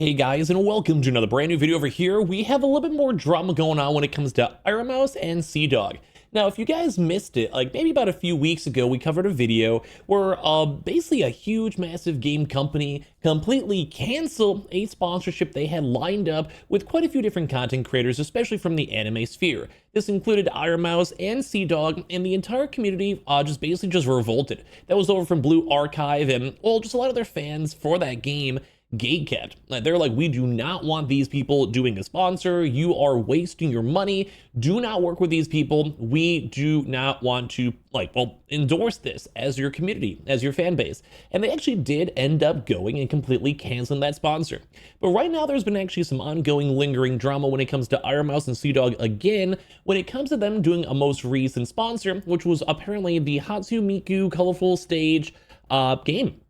Hey guys, and welcome to another brand new video over here. We have a little bit more drama going on when it comes to Ironmouse and CDawgg. Now, if you guys missed it, like maybe about a few weeks ago, we covered a video where basically a huge, massive game company completely canceled a sponsorship they had lined up with quite a few different content creators, especially from the anime sphere. This included Ironmouse and CDawgg, and the entire community just revolted. That was over from Blue Archive, and well, just a lot of their fans for that game gatekept. They're like, we do not want these people doing a sponsor. You are wasting your money. Do not work with these people. We do not want to endorse this as your community, as your fan base. And they actually did end up going and completely canceling that sponsor. But right now there's been actually some ongoing lingering drama when it comes to Ironmouse and CDawgg again, when it comes to them doing a most recent sponsor, which was apparently the Hatsune Miku colorful stage game.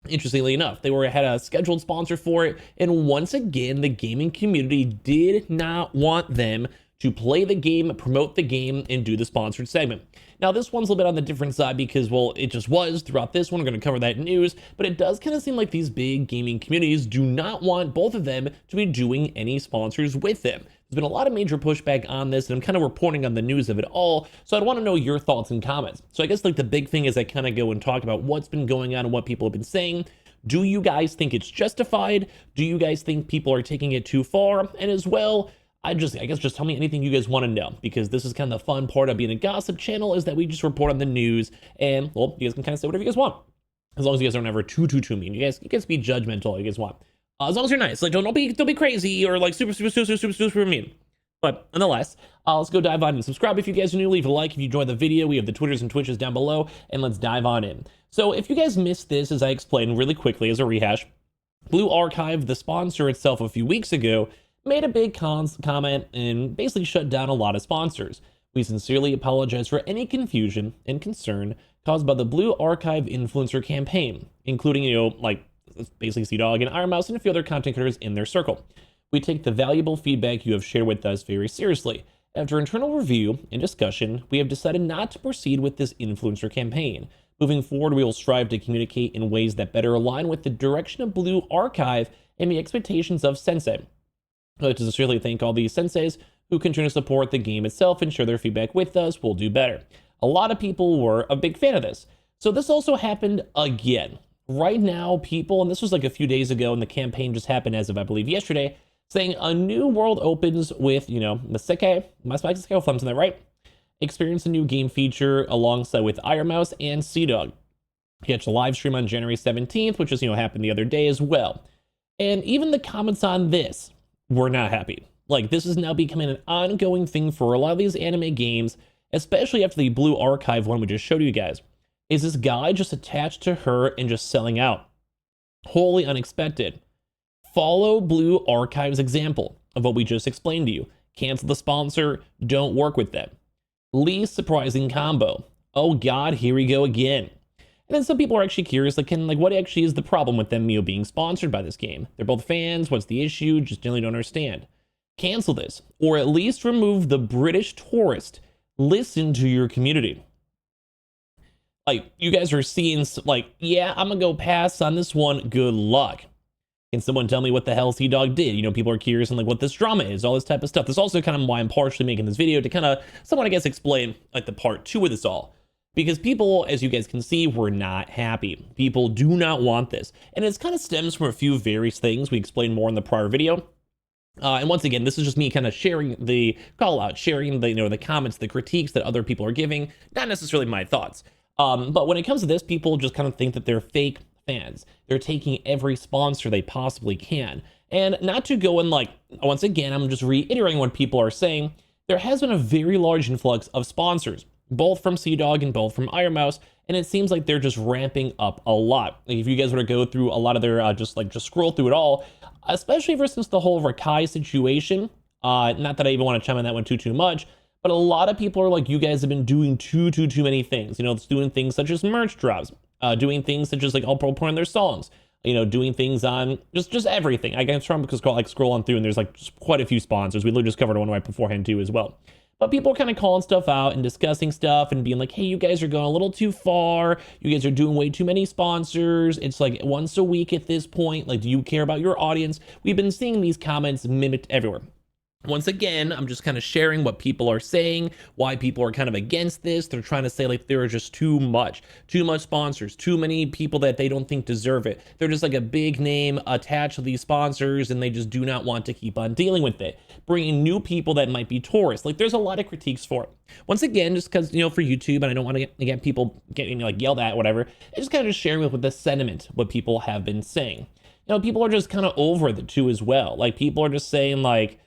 Interestingly enough, they had a scheduled sponsor for it, and once again, the gaming community did not want them to play the game, promote the game, and do the sponsored segment. Now, this one's a little bit on the different side because, well, it just was throughout this one. We're going to cover that news, but it does kind of seem like these big gaming communities do not want both of them to be doing any sponsors with them. There's been a lot of major pushback on this, and I'm kind of reporting on the news of it all, so I'd want to know your thoughts and comments. So I guess the big thing is I kind of go and talk about what's been going on and what people have been saying. Do you guys think it's justified? Do you guys think people are taking it too far? And as well, I guess just tell me anything you guys want to know, because this is kind of the fun part of being a gossip channel, is that we just report on the news, and well, you guys can kind of say whatever you guys want, as long as you guys aren't ever too mean. You guys be judgmental, you guys want, as long as you're nice. Like don't be crazy or like super mean. But nonetheless, let's go dive on and subscribe if you guys are new. Leave a like if you enjoyed the video. We have the Twitters and Twitches down below, and let's dive on in. So if you guys missed this, as I explained really quickly as a rehash, Blue Archive, the sponsor itself a few weeks ago, made a big comment and basically shut down a lot of sponsors. We sincerely apologize for any confusion and concern caused by the Blue Archive influencer campaign, including, basically CDawgg and Ironmouse and a few other content creators in their circle. We take the valuable feedback you have shared with us very seriously. After internal review and discussion, we have decided not to proceed with this influencer campaign. Moving forward, we will strive to communicate in ways that better align with the direction of Blue Archive and the expectations of Sensei. I'd like to sincerely thank all these senseis who continue to support the game itself and share their feedback with us. We'll do better. A lot of people were a big fan of this. So this also happened again. Right now, people, and this was like a few days ago, and the campaign just happened as of, I believe, yesterday, saying a new world opens with, Maseke, my spikes scale flums in there, right? Experience a new game feature alongside with Ironmouse and CDawgg. Catch a live stream on January 17th, which just, happened the other day as well. And even the comments on this were not happy. Like, this is now becoming an ongoing thing for a lot of these anime games, especially after the Blue Archive one we just showed you guys. Is this guy just attached to her and just selling out? Wholly unexpected. Follow Blue Archive's example of what we just explained to you. Cancel the sponsor, don't work with them. Least surprising combo. Oh god, here we go again. And then some people are actually curious, what actually is the problem with them, being sponsored by this game? They're both fans, what's the issue? Just generally don't understand. Cancel this, or at least remove the British tourist. Listen to your community. You guys are seeing, yeah, I'm gonna go pass on this one, good luck. Can someone tell me what the hell CDawgg did? People are curious on what this drama is, all this type of stuff. This is also kind of why I'm partially making this video, to kind of somewhat, I guess, explain the part 2 of this all. Because people, as you guys can see, were not happy. People do not want this. And it kind of stems from a few various things we explained more in the prior video. And once again, this is just me kind of sharing the call out, sharing the, the comments, the critiques that other people are giving, not necessarily my thoughts. But when it comes to this, people just kind of think that they're fake fans. They're taking every sponsor they possibly can. And not to go and once again, I'm just reiterating what people are saying. There has been a very large influx of sponsors, both from CDawgg and both from Ironmouse, and it seems like they're just ramping up a lot. If you guys were to go through a lot of their, just scroll through it all, especially ever since the whole Rakai situation, not that I even want to chime on that one too much, but a lot of people are like, you guys have been doing too many things. It's doing things such as merch drops, doing things such as all promoting their songs, doing things on just everything. I guess from because scroll on through, and there's just quite a few sponsors. We literally just covered one right beforehand too as well. But people are kind of calling stuff out and discussing stuff and being like, hey, you guys are going a little too far. You guys are doing way too many sponsors. It's like once a week at this point. Like, do you care about your audience? We've been seeing these comments mimicked everywhere. Once again, I'm just kind of sharing what people are saying, why people are kind of against this. They're trying to say like there are just too much sponsors, too many people that they don't think deserve it. They're just like a big name attached to these sponsors and they just do not want to keep on dealing with it. Bringing new people that might be tourists. Like there's a lot of critiques for it. Once again, just because, you know, for YouTube, and I don't want to get people getting like yelled at, whatever, I'm just kind of sharing with the sentiment, what people have been saying. You know, people are just kind of over the two as well. Like people are just saying like,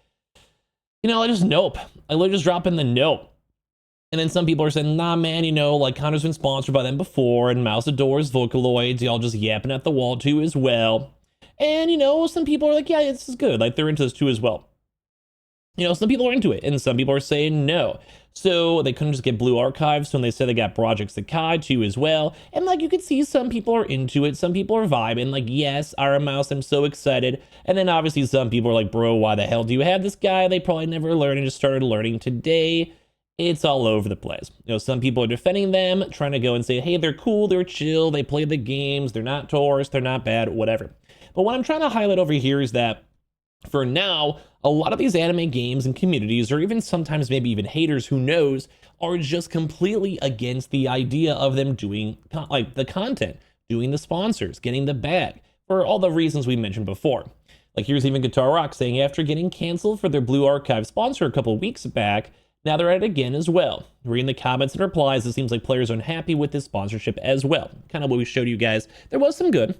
you know, I just nope. I literally just drop in the nope. And then some people are saying, nah, man, you know, like Connor's been sponsored by them before, and Mouse adores Vocaloids. Y'all just yapping at the wall too as well. And, you know, some people are like, yeah, this is good. Like they're into this too as well. You know, some people are into it, and some people are saying no. So they couldn't just get blue archives, so when they said they got Project Sakai too as well. And like you could see some people are into it, some people are vibing, like, yes, Ironmouse, I'm so excited. And then obviously some people are like, bro, why the hell do you have this guy? They probably never learned and just started learning today. It's all over the place. You know, some people are defending them, trying to go and say, hey, they're cool, they're chill, they play the games, they're not tourists, they're not bad, whatever. But what I'm trying to highlight over here is that for now, a lot of these anime games and communities, or even sometimes maybe even haters, who knows, are just completely against the idea of them doing like the content, doing the sponsors, getting the bag, for all the reasons we mentioned before. Like here's even Guitar Rock saying after getting canceled for their Blue Archive sponsor a couple weeks back, now they're at it again as well. Reading the comments and replies, it seems like players are unhappy with this sponsorship as well. Kind of what we showed you guys. There was some good.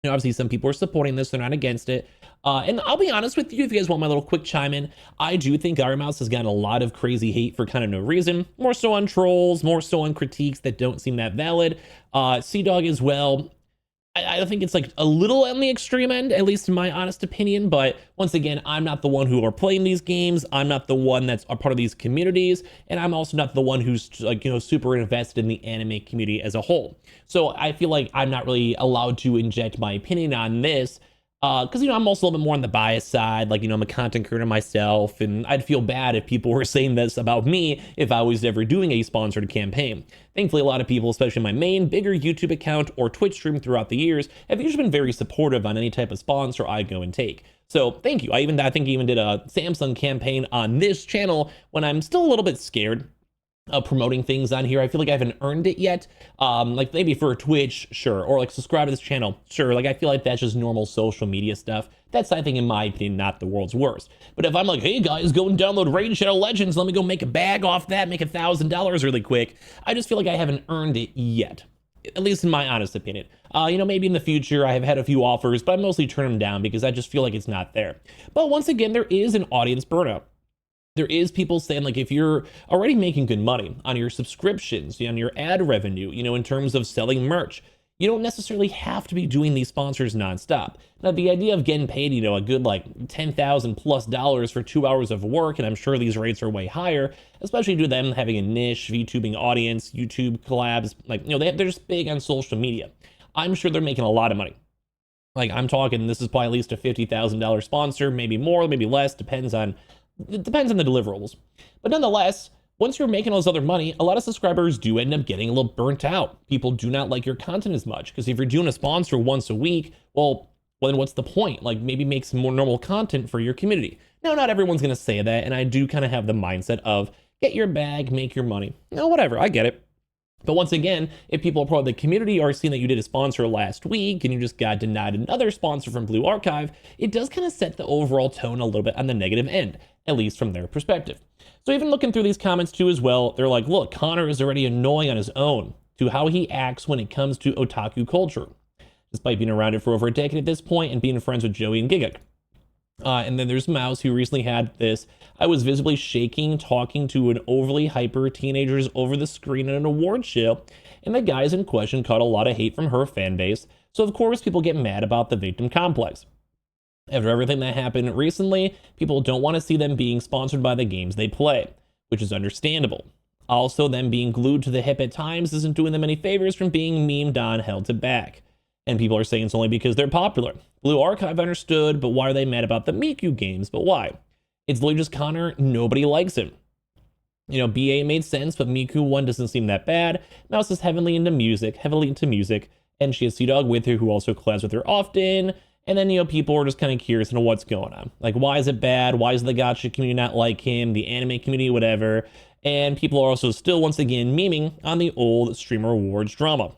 You know, obviously some people are supporting this, they're not against it. And I'll be honest with you, if you guys want my little quick chime in, I do think Ironmouse has gotten a lot of crazy hate for kind of no reason. More so on trolls, more so on critiques that don't seem that valid. CDawgg as well. I think it's like a little on the extreme end, at least in my honest opinion. But once again, I'm not the one who are playing these games. I'm not the one that's a part of these communities. And I'm also not the one who's like, you know, super invested in the anime community as a whole. So I feel like I'm not really allowed to inject my opinion on this. Because, you know, I'm also a little bit more on the bias side. Like, you know, I'm a content creator myself, and I'd feel bad if people were saying this about me if I was ever doing a sponsored campaign. Thankfully, a lot of people, especially my main, bigger YouTube account or Twitch stream throughout the years, have usually been very supportive on any type of sponsor I go and take. So thank you. I think I even did a Samsung campaign on this channel when I'm still a little bit scared of promoting things on here. I feel like I haven't earned it yet. Like maybe for Twitch, sure, or like subscribe to this channel, sure. Like I feel like that's just normal social media stuff. That's, I think, in my opinion, not the world's worst. But if I'm like, hey guys, go and download Raid Shadow Legends, let me go make a bag off that, make $1,000 really quick, I just feel like I haven't earned it yet. At least in my honest opinion. You know, maybe in the future I have had a few offers, but I mostly turn them down because I just feel like it's not there. But once again, there is an audience burnout. There is people saying, like, if you're already making good money on your subscriptions, on your ad revenue, you know, in terms of selling merch, you don't necessarily have to be doing these sponsors nonstop. Now, the idea of getting paid, you know, a good like $10,000+ for 2 hours of work, and I'm sure these rates are way higher, especially due to them having a niche VTubing audience, YouTube collabs, like, you know, they're just big on social media. I'm sure they're making a lot of money. Like, I'm talking, this is probably at least a $50,000 sponsor, maybe more, maybe less, depends on the deliverables. But nonetheless, once you're making all this other money, a lot of subscribers do end up getting a little burnt out. People do not like your content as much, because if you're doing a sponsor once a week, well, then what's the point? Like, maybe make some more normal content for your community. Now, not everyone's going to say that, and I do kind of have the mindset of get your bag, make your money. No, whatever, I get it. But once again, if people are part of the community are seeing that you did a sponsor last week and you just got denied another sponsor from Blue Archive, it does kind of set the overall tone a little bit on the negative end, at least from their perspective. So even looking through these comments too as well, they're like, look, Connor is already annoying on his own to how he acts when it comes to otaku culture, despite being around it for over a decade at this point and being friends with Joey and Giga. And then there's Mouse, who recently had this. I was visibly shaking talking to an overly hyper teenagers over the screen at an award show, and the guys in question caught a lot of hate from her fan base, so of course people get mad about the victim complex. After everything that happened recently, people don't want to see them being sponsored by the games they play, which is understandable. Also, them being glued to the hip at times isn't doing them any favors from being memed on, held to back. And people are saying it's only because they're popular. Blue Archive understood, but why are they mad about the Miku games? But why? It's literally just Connor, nobody likes him. You know, BA made sense, but Miku one doesn't seem that bad. Mouse is heavily into music, and she has CDawgg with her, who also collabs with her often. And then, you know, people are just kind of curious on what's going on. Like, why is it bad? Why is the gacha community not like him? The anime community, whatever. And people are also still, once again, memeing on the old Streamer Awards drama.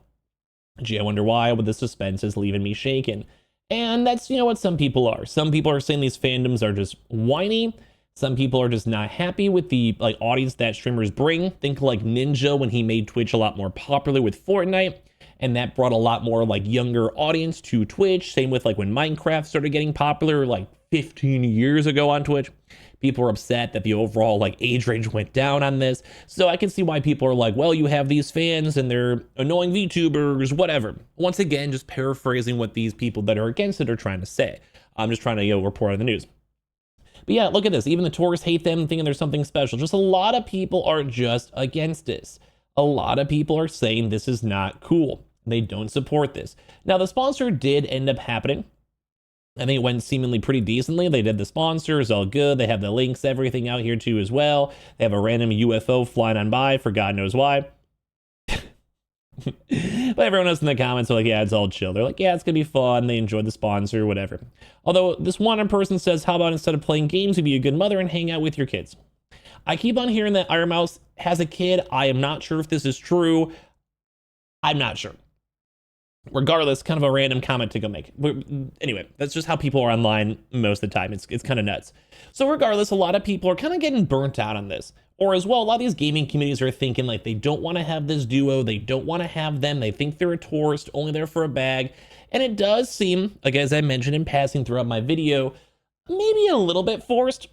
Gee, I wonder why, but the suspense is leaving me shaken. And that's, you know, what some people are. Some people are saying these fandoms are just whiny. Some people are just not happy with the like audience that streamers bring. Think like Ninja when he made Twitch a lot more popular with Fortnite. And that brought a lot more like younger audience to Twitch. Same with like when Minecraft started getting popular like 15 years ago on Twitch. People are upset that the overall like age range went down on this. So I can see why people are like, well, you have these fans and they're annoying VTubers, whatever. Once again, just paraphrasing what these people that are against it are trying to say. I'm just trying to, you know, report on the news. But yeah, look at this. Even the tourists hate them, thinking there's something special. Just a lot of people are just against this. A lot of people are saying this is not cool. They don't support this. Now, the sponsor did end up happening. I think it went seemingly pretty decently. They did the sponsors, all good. They have the links, everything out here too as well. They have a random UFO flying on by for God knows why. But everyone else in the comments are like, yeah, it's all chill. They're like, yeah, it's gonna be fun. They enjoyed the sponsor, whatever. Although this one person says, how about instead of playing games, you be a good mother and hang out with your kids? I keep on hearing that Ironmouse has a kid. I am not sure if this is true. I'm not sure. Regardless, kind of a random comment to go make. But anyway, that's just how people are online most of the time. It's kind of nuts. So regardless, a lot of people are kind of getting burnt out on this. Or as well, a lot of these gaming communities are thinking like they don't want to have this duo. They don't want to have them. They think they're a tourist, only there for a bag. And it does seem, like as I mentioned in passing throughout my video, maybe a little bit forced.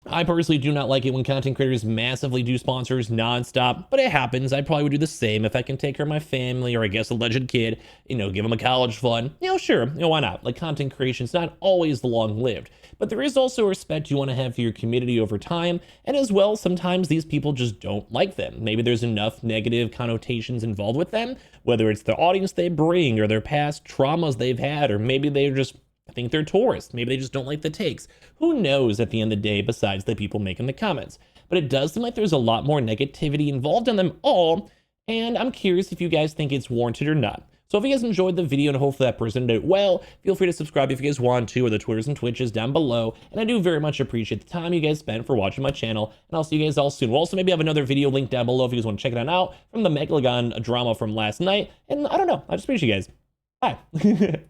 I personally do not like it when content creators massively do sponsors nonstop, but it happens. I probably would do the same if I can take care of my family or I guess a alleged kid, you know, give them a college fund. You know, sure, you know, why not? Like content creation is not always long-lived, but there is also a respect you want to have for your community over time. And as well, sometimes these people just don't like them. Maybe there's enough negative connotations involved with them, whether it's the audience they bring or their past traumas they've had, or maybe they're just I think they're tourists. Maybe they just don't like the takes. Who knows at the end of the day besides the people making the comments. But it does seem like there's a lot more negativity involved in them all. And I'm curious if you guys think it's warranted or not. So if you guys enjoyed the video and hopefully that presented it well, feel free to subscribe if you guys want to, or the Twitters and Twitches down below. And I do very much appreciate the time you guys spent for watching my channel. And I'll see you guys all soon. We'll also maybe have another video linked down below if you guys want to check it out from the Megalodon drama from last night. And I don't know. I just appreciate you guys. Bye.